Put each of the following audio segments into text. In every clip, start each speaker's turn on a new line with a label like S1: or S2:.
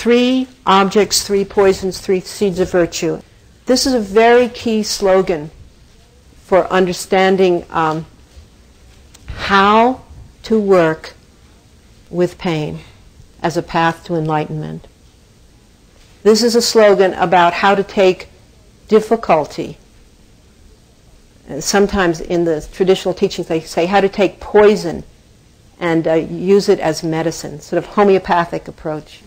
S1: 3 objects, 3 poisons, 3 seeds of virtue. This is a very key slogan for understanding how to work with pain as a path to enlightenment. This is a slogan about how to take difficulty. Sometimes in the traditional teachings they say how to take poison and use it as medicine, sort of homeopathic approach.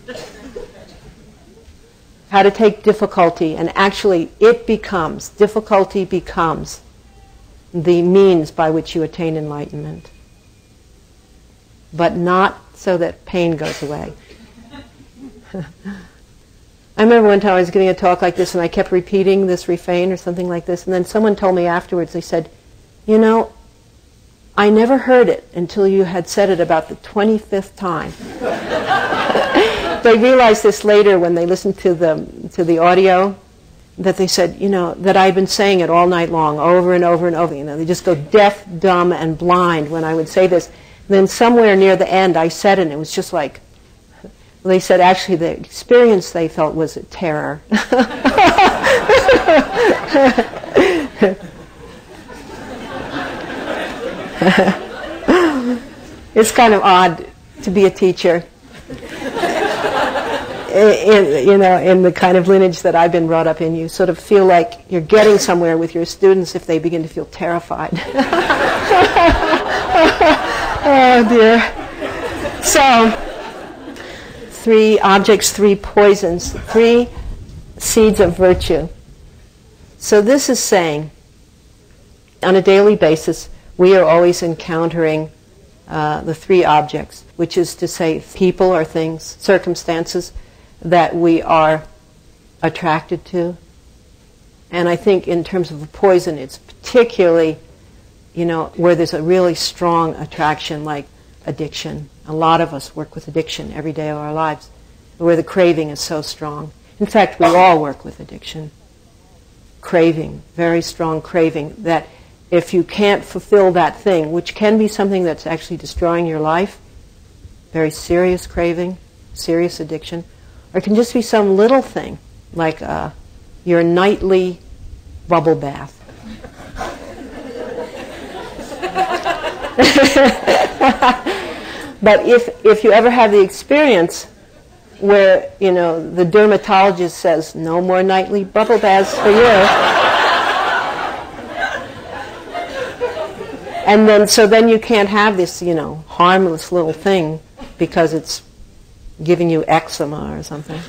S1: How to take difficulty and actually difficulty becomes the means by which you attain enlightenment. But not so that pain goes away. I remember one time I was giving a talk like this and I kept repeating this refrain or something like this, and then someone told me afterwards, they said, you know, I never heard it until you had said it about the 25th time. They realized this later when they listened to the audio, that they said, you know, that I'd been saying it all night long, over and over and over. You know, they just go deaf, dumb, and blind when I would say this. And then somewhere near the end I said it and it was just like, they said actually the experience they felt was a terror. It's kind of odd to be a teacher in the kind of lineage that I've been brought up in. You sort of feel like you're getting somewhere with your students if they begin to feel terrified. Oh dear. So, 3 objects, 3 poisons, 3 seeds of virtue. So this is saying, on a daily basis, we are always encountering the 3 objects, which is to say people or things, circumstances that we are attracted to. And I think in terms of a poison, it's particularly, you know, where there's a really strong attraction, like addiction. A lot of us work with addiction every day of our lives, where the craving is so strong. In fact, we all work with addiction. Craving, very strong craving, that if you can't fulfill that thing, which can be something that's actually destroying your life, very serious craving, serious addiction, or it can just be some little thing, like your nightly bubble bath. But if you ever have the experience where, you know, the dermatologist says, no more nightly bubble baths for you. And then you can't have this, you know, harmless little thing because it's giving you eczema or something.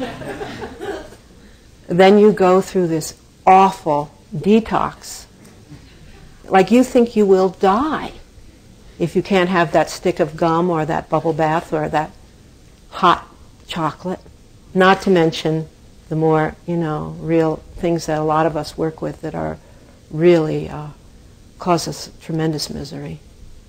S1: Then you go through this awful detox. Like you think you will die if you can't have that stick of gum or that bubble bath or that hot chocolate. Not to mention the more, you know, real things that a lot of us work with that are really cause us tremendous misery.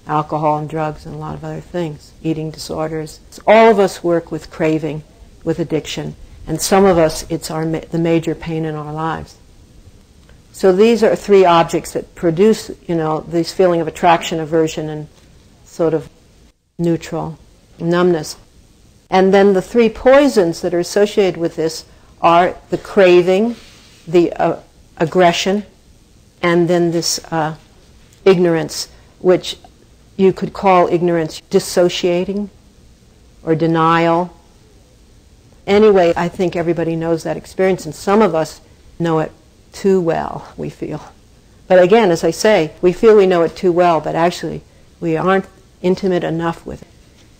S1: Alcohol and drugs and a lot of other things. Eating disorders. All of us work with craving, with addiction. And some of us, it's the major pain in our lives. So these are 3 objects that produce, you know, this feeling of attraction, aversion, and sort of neutral, numbness. And then the 3 poisons that are associated with this are the craving, the aggression, and then this ignorance, which you could call ignorance dissociating or denial. Anyway, I think everybody knows that experience, and some of us know it too well, we feel. But again, as I say, we feel we know it too well, but actually we aren't intimate enough with it.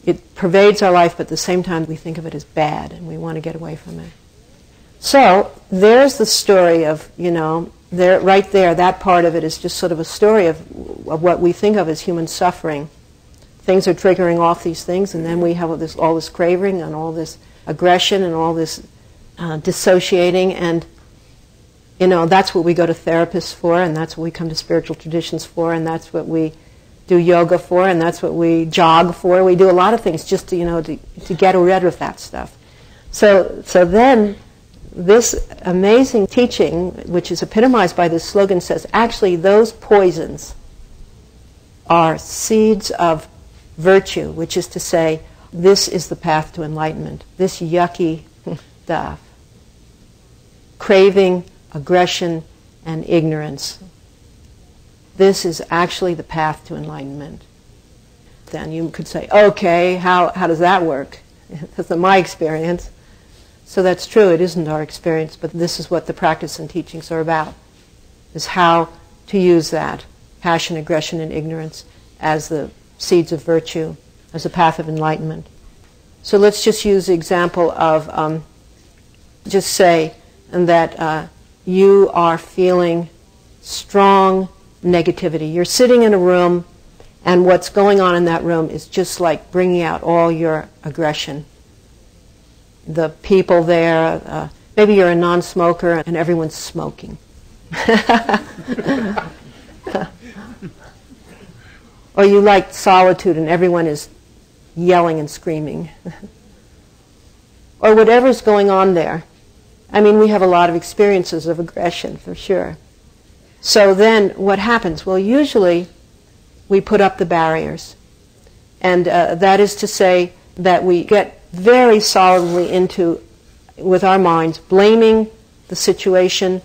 S1: It pervades our life, but at the same time we think of it as bad, and we want to get away from it. So there's the story of, you know, right there, that part of it is just sort of a story of what we think of as human suffering. Things are triggering off these things, and then we have all this craving and all this aggression and all this dissociating, and you know, that's what we go to therapists for, and that's what we come to spiritual traditions for, and that's what we do yoga for, and that's what we jog for. We do a lot of things just to, you know, to get rid of that stuff. So then this amazing teaching, which is epitomized by this slogan, says actually those poisons are seeds of virtue, which is to say, this is the path to enlightenment. This yucky stuff. Craving, aggression, and ignorance. This is actually the path to enlightenment. Then you could say, okay, how does that work? That's not my experience. So that's true, it isn't our experience, but this is what the practice and teachings are about, is how to use that, passion, aggression, and ignorance, as the seeds of virtue, as a path of enlightenment. So let's just use the example of, just say that you are feeling strong negativity. You're sitting in a room, and what's going on in that room is just like bringing out all your aggression. The people there, maybe you're a non-smoker and everyone's smoking. Or you like solitude and everyone is yelling and screaming. Or whatever's going on there. I mean, we have a lot of experiences of aggression, for sure. So then what happens? Well, usually we put up the barriers. And that is to say that we get very solidly into, with our minds, blaming the situation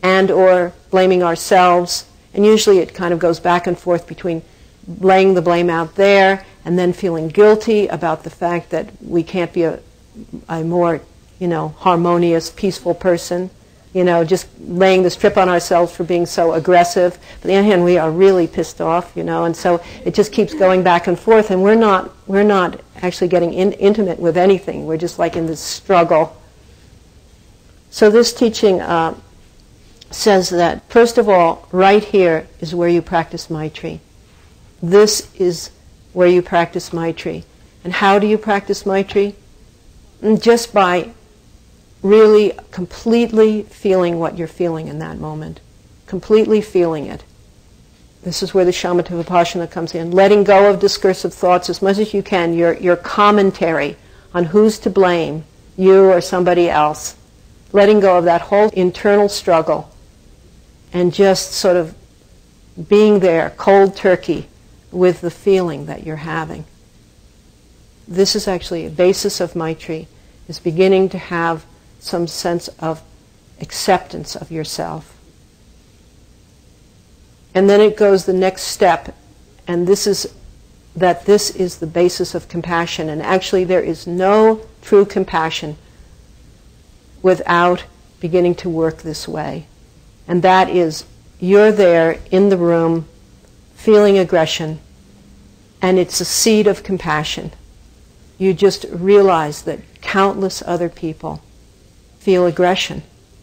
S1: and or blaming ourselves. And usually it kind of goes back and forth between laying the blame out there and then feeling guilty about the fact that we can't be a more, harmonious, peaceful person. Just laying the strip on ourselves for being so aggressive. But on the other hand, we are really pissed off, and so it just keeps going back and forth, and we're not actually getting intimate with anything. We're just like in this struggle. So this teaching says that, first of all, right here is where you practice Maitri. This is where you practice Maitri. And how do you practice Maitri? Just by really completely feeling what you're feeling in that moment. Completely feeling it. This is where the shamatha vipassana comes in. Letting go of discursive thoughts as much as you can. Your commentary on who's to blame, you or somebody else. Letting go of that whole internal struggle. And just sort of being there, cold turkey, with the feeling that you're having. This is actually a basis of Maitri, is beginning to have some sense of acceptance of yourself. And then it goes the next step, and this is the basis of compassion. And actually there is no true compassion without beginning to work this way. And that is, you're there in the room, feeling aggression, and it's a seed of compassion. You just realize that countless other people feel aggression,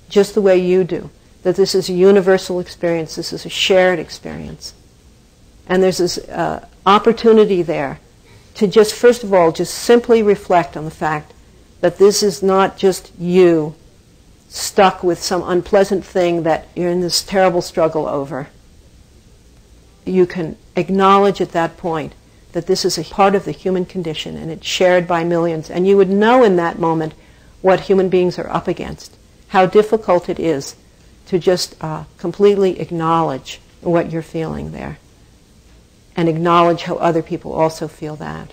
S1: just the way you do. That this is a universal experience, this is a shared experience. And there's this opportunity there to just, first of all, just simply reflect on the fact that this is not just you stuck with some unpleasant thing that you're in this terrible struggle over. You can acknowledge at that point that this is a part of the human condition and it's shared by millions. And you would know in that moment what human beings are up against, how difficult it is to just completely acknowledge what you're feeling there and acknowledge how other people also feel that.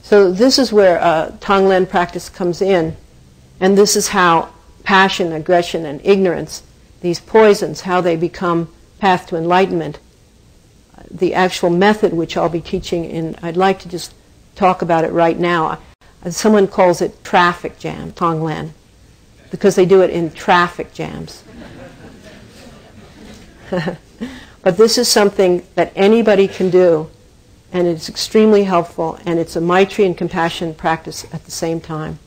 S1: So this is where Tonglen practice comes in, and this is how passion, aggression, and ignorance, these poisons, how they become path to enlightenment. The actual method which I'll be teaching in, I'd like to just talk about it right now. Someone calls it traffic jam, Tonglen, because they do it in traffic jams. But this is something that anybody can do, and it's extremely helpful, and it's a Maitri and compassion practice at the same time.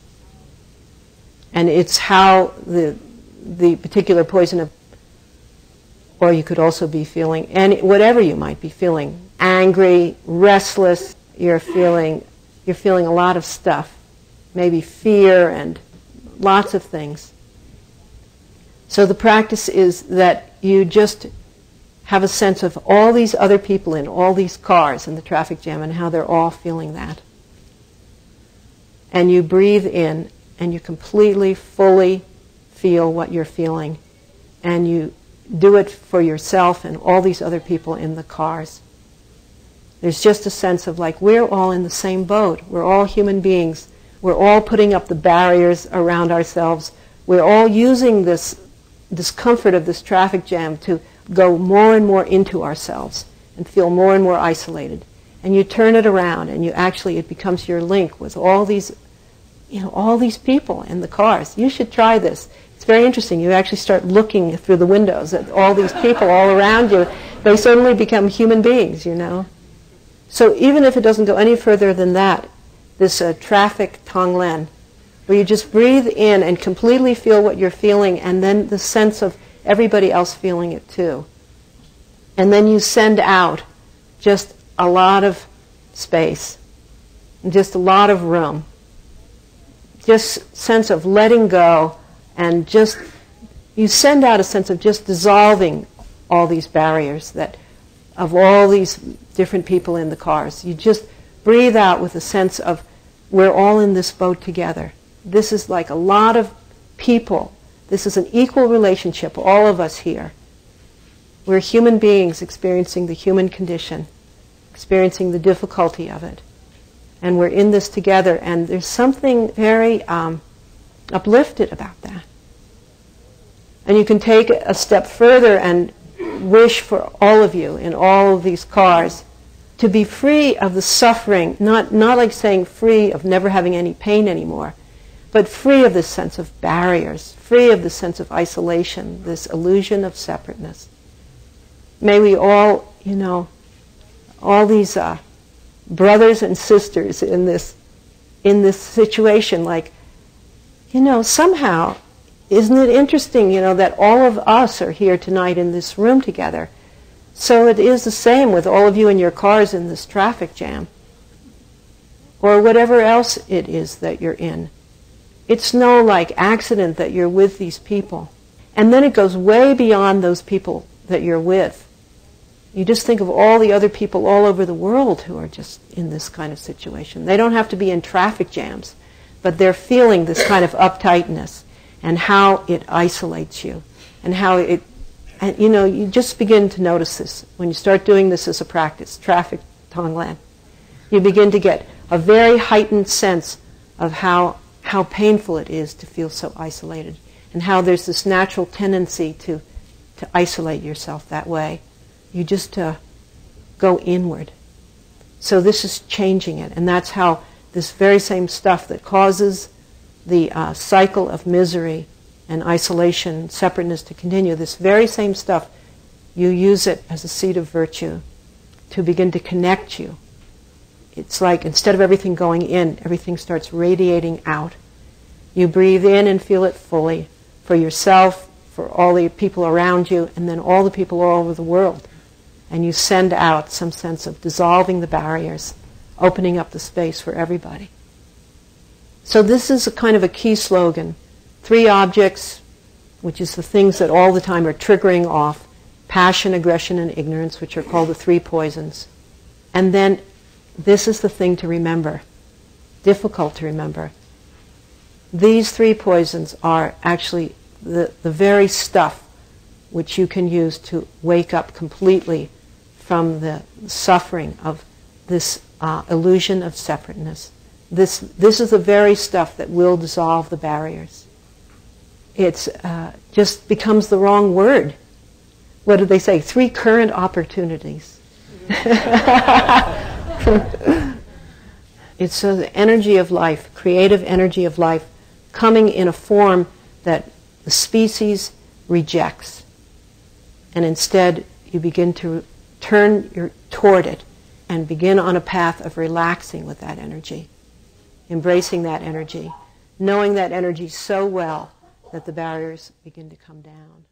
S1: And it's how the particular poison of, or you could also be feeling, and whatever you might be feeling, angry, restless, you're feeling a lot of stuff, maybe fear and lots of things. So the practice is that you just have a sense of all these other people in all these cars in the traffic jam and how they're all feeling that. And you breathe in and you completely, fully feel what you're feeling. And you do it for yourself and all these other people in the cars. There's just a sense of like, we're all in the same boat. We're all human beings. We're all putting up the barriers around ourselves. We're all using this discomfort of this traffic jam to go more and more into ourselves and feel more and more isolated. And you turn it around, and it becomes your link with all these people in the cars. You should try this. It's very interesting. You actually start looking through the windows at all these people all around you. They suddenly become human beings, So even if it doesn't go any further than that, this traffic tonglen, where you just breathe in and completely feel what you're feeling, and then the sense of everybody else feeling it too. And then you send out just a lot of space, and just a lot of room. Just sense of letting go, and just, you send out a sense of just dissolving all these barriers of all these different people in the cars. You just breathe out with a sense of, we're all in this boat together. This is like a lot of people. This is an equal relationship, all of us here. We're human beings experiencing the human condition, experiencing the difficulty of it. And we're in this together, and there's something very uplifted about that. And you can take a step further and wish for all of you in all of these cars to be free of the suffering, not like saying free of never having any pain anymore, but free of this sense of barriers, free of the sense of isolation, this illusion of separateness. May we all, all these brothers and sisters in this situation, somehow, isn't it interesting, that all of us are here tonight in this room together? So it is the same with all of you in your cars in this traffic jam, or whatever else it is that you're in. It's no accident that you're with these people. And then it goes way beyond those people that you're with. You just think of all the other people all over the world who are just in this kind of situation. They don't have to be in traffic jams, but they're feeling this kind of uptightness and how it isolates you, and how you just begin to notice this when you start doing this as a practice, traffic tonglen. You begin to get a very heightened sense of how painful it is to feel so isolated, and how there's this natural tendency to isolate yourself that way. You just go inward. So this is changing it, and that's how this very same stuff that causes the cycle of misery and isolation, separateness to continue, this very same stuff, you use it as a seed of virtue to begin to connect you. It's like instead of everything going in, everything starts radiating out. You breathe in and feel it fully for yourself, for all the people around you, and then all the people all over the world. And you send out some sense of dissolving the barriers, opening up the space for everybody. So this is a kind of a key slogan. 3 objects, which is the things that all the time are triggering off: passion, aggression, and ignorance, which are called the 3 poisons. And then this is the thing to remember, difficult to remember. These 3 poisons are actually the very stuff which you can use to wake up completely from the suffering of this illusion of separateness. This is the very stuff that will dissolve the barriers. It's just becomes the wrong word. What do they say? 3 current opportunities. It's the energy of life, creative energy of life, coming in a form that the species rejects. And instead, you begin to turn toward it and begin on a path of relaxing with that energy, embracing that energy, knowing that energy so well that the barriers begin to come down.